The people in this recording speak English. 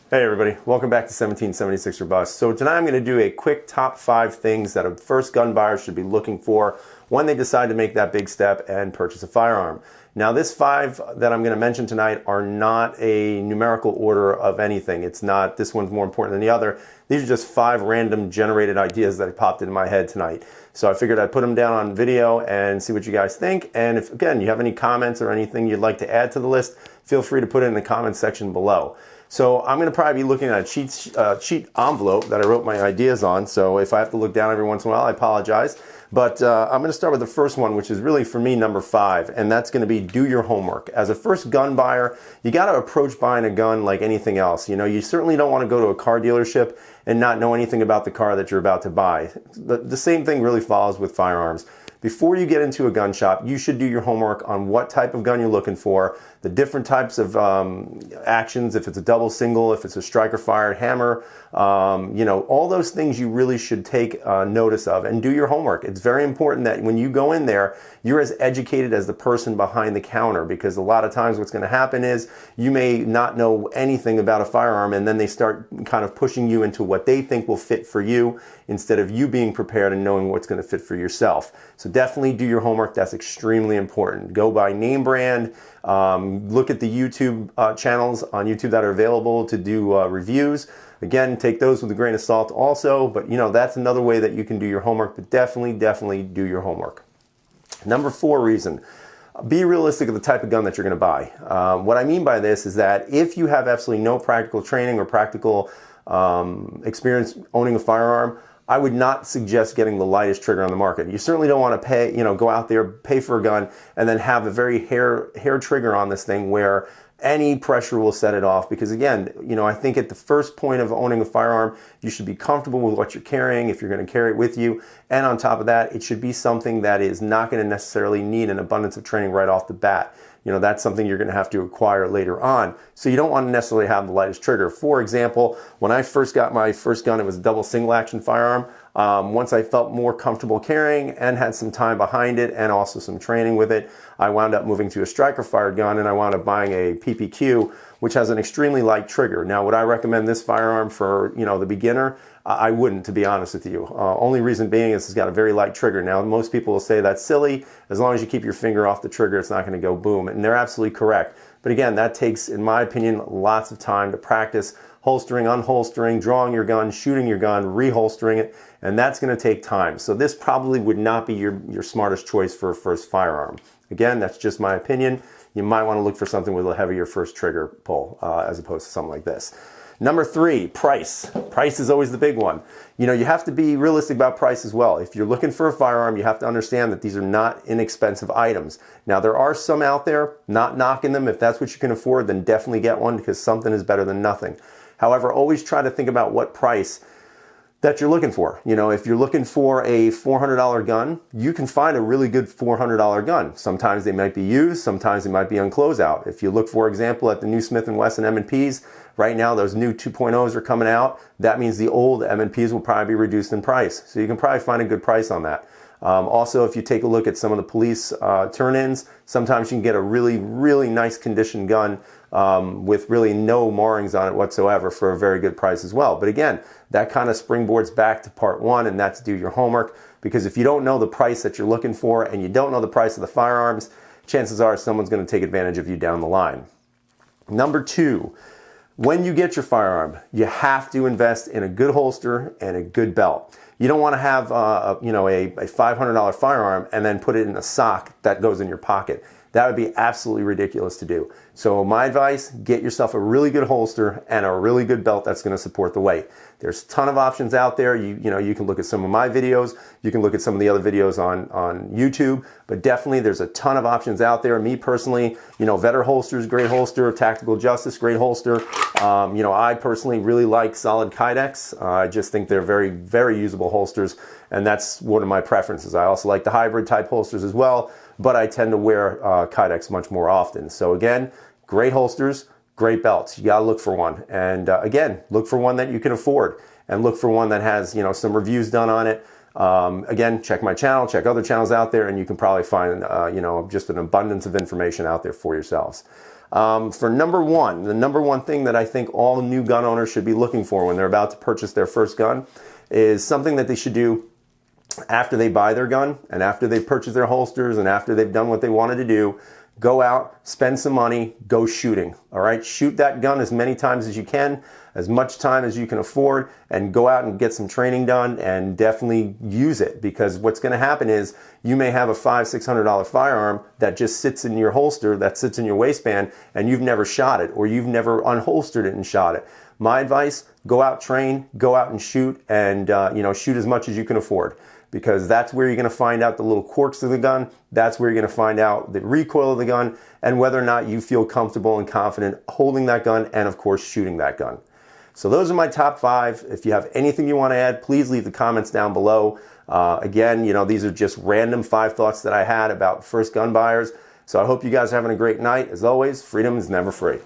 Hey everybody, welcome back to 1776 or Bust. So tonight I'm going to do a quick top 5 things that a first gun buyer should be looking for when they decide to make that big step and purchase a firearm. Now this 5 that I'm going to mention tonight are not a numerical order of anything. It's not this one's more important than the other. These are just 5 random generated ideas that popped into my head tonight. So I figured I'd put them down on video and see what you guys think. And if, again, you have any comments or anything you'd like to add to the list, feel free to put it in the comments section below. So I'm going to probably be looking at a cheat envelope that I wrote my ideas on. So if I have to look down every once in a while, I apologize. But I'm going to start with the first one, which is really for me number 5, and that's going to be do your homework. As a first gun buyer, you got to approach buying a gun like anything else. You know, you certainly don't want to go to a car dealership and not know anything about the car that you're about to buy. The same thing really follows with firearms. Before you get into a gun shop, you should do your homework on what type of gun you're looking for, the different types of actions, if it's a double, single, if it's a striker fired hammer, you know, all those things you really should take notice of and do your homework. It's very important that when you go in there, you're as educated as the person behind the counter, because a lot of times what's going to happen is you may not know anything about a firearm, and then they start kind of pushing you into what they think will fit for you instead of you being prepared and knowing what's going to fit for yourself. So definitely do your homework. That's extremely important. Go by name brand. Look at the YouTube channels on YouTube that are available to do reviews. Again, take those with a grain of salt also, but you know, that's another way that you can do your homework, but definitely do your homework. Number 4 reason, be realistic of the type of gun that you're going to buy. What I mean by this is that if you have absolutely no practical training or practical experience owning a firearm, I would not suggest getting the lightest trigger on the market. You certainly don't want to pay, you know, go out there, pay for a gun, and then have a very hair trigger on this thing where any pressure will set it off. Because again, you know, I think at the first point of owning a firearm, you should be comfortable with what you're carrying if you're going to carry it with you. And on top of that, it should be something that is not going to necessarily need an abundance of training right off the bat. You know, that's something you're going to have to acquire later on. So you don't want to necessarily have the lightest trigger. For example, when I first got my first gun, it was a double single action firearm. Once I felt more comfortable carrying and had some time behind it and also some training with it, I wound up moving to a striker fired gun, and I wound up buying a PPQ, which has an extremely light trigger. Now, would I recommend this firearm for, you know, the beginner? I wouldn't, to be honest with you. Only reason being is it's got a very light trigger. Now, most people will say that's silly. As long as you keep your finger off the trigger, it's not going to go boom. And they're absolutely correct. But again, that takes, in my opinion, lots of time to practice holstering, unholstering, drawing your gun, shooting your gun, reholstering it, and that's going to take time. So this probably would not be your smartest choice for a first firearm. Again, that's just my opinion. You might want to look for something with a heavier first trigger pull as opposed to something like this. Number 3, price. Price is always the big one. You know, you have to be realistic about price as well. If you're looking for a firearm, you have to understand that these are not inexpensive items. Now, there are some out there, not knocking them. If that's what you can afford, then definitely get one, because something is better than nothing. However, always try to think about what price that you're looking for. You know, if you're looking for a $400 gun, you can find a really good $400 gun. Sometimes they might be used, sometimes they might be on closeout. If you look, for example, at the new Smith & Wesson M&Ps, right now those new 2.0s are coming out. That means the old M&Ps will probably be reduced in price. So you can probably find a good price on that. Also, if you take a look at some of the police turn-ins, sometimes you can get a really nice conditioned gun with really no marrings on it whatsoever for a very good price as well. But again, that kind of springboards back to part 1, and that's do your homework. Because if you don't know the price that you're looking for and you don't know the price of the firearms, chances are someone's going to take advantage of you down the line. Number 2, when you get your firearm, you have to invest in a good holster and a good belt. You don't want to have you know, a $500 firearm and then put it in a sock that goes in your pocket. That would be absolutely ridiculous to do. So my advice, get yourself a really good holster and a really good belt that's going to support the weight. There's a ton of options out there. You know, you can look at some of my videos. You can look at some of the other videos on YouTube. But definitely there's a ton of options out there. Me personally, you know, Vetter Holsters, great holster. Tactical Justice, great holster. You know, I personally really like Solid Kydex. I just think they're very usable holsters. And that's one of my preferences. I also like the hybrid type holsters as well, but I tend to wear Kydex much more often. So again, great holsters, great belts. You gotta look for one. And again, look for one that you can afford, and look for one that has, you know, some reviews done on it. Again, check my channel, check other channels out there, and you can probably find, you know, just an abundance of information out there for yourselves. For number one, the number one thing that I think all new gun owners should be looking for when they're about to purchase their first gun is something that they should do after they buy their gun and after they've purchased their holsters and after they've done what they wanted to do. Go out, spend some money, go shooting. All right, shoot that gun as many times as you can, as much time as you can afford, and go out and get some training done and definitely use it, because what's going to happen is you may have a $500-600 firearm that just sits in your holster, that sits in your waistband, and you've never shot it, or you've never unholstered it and shot it. My advice: go out, train, go out and shoot, and shoot as much as you can afford, because that's where you're going to find out the little quirks of the gun. That's where you're going to find out the recoil of the gun and whether or not you feel comfortable and confident holding that gun and, of course, shooting that gun. So those are my top 5. If you have anything you want to add, please leave the comments down below. Again, these are just random 5 thoughts that I had about first gun buyers. So I hope you guys are having a great night. As always, freedom is never free.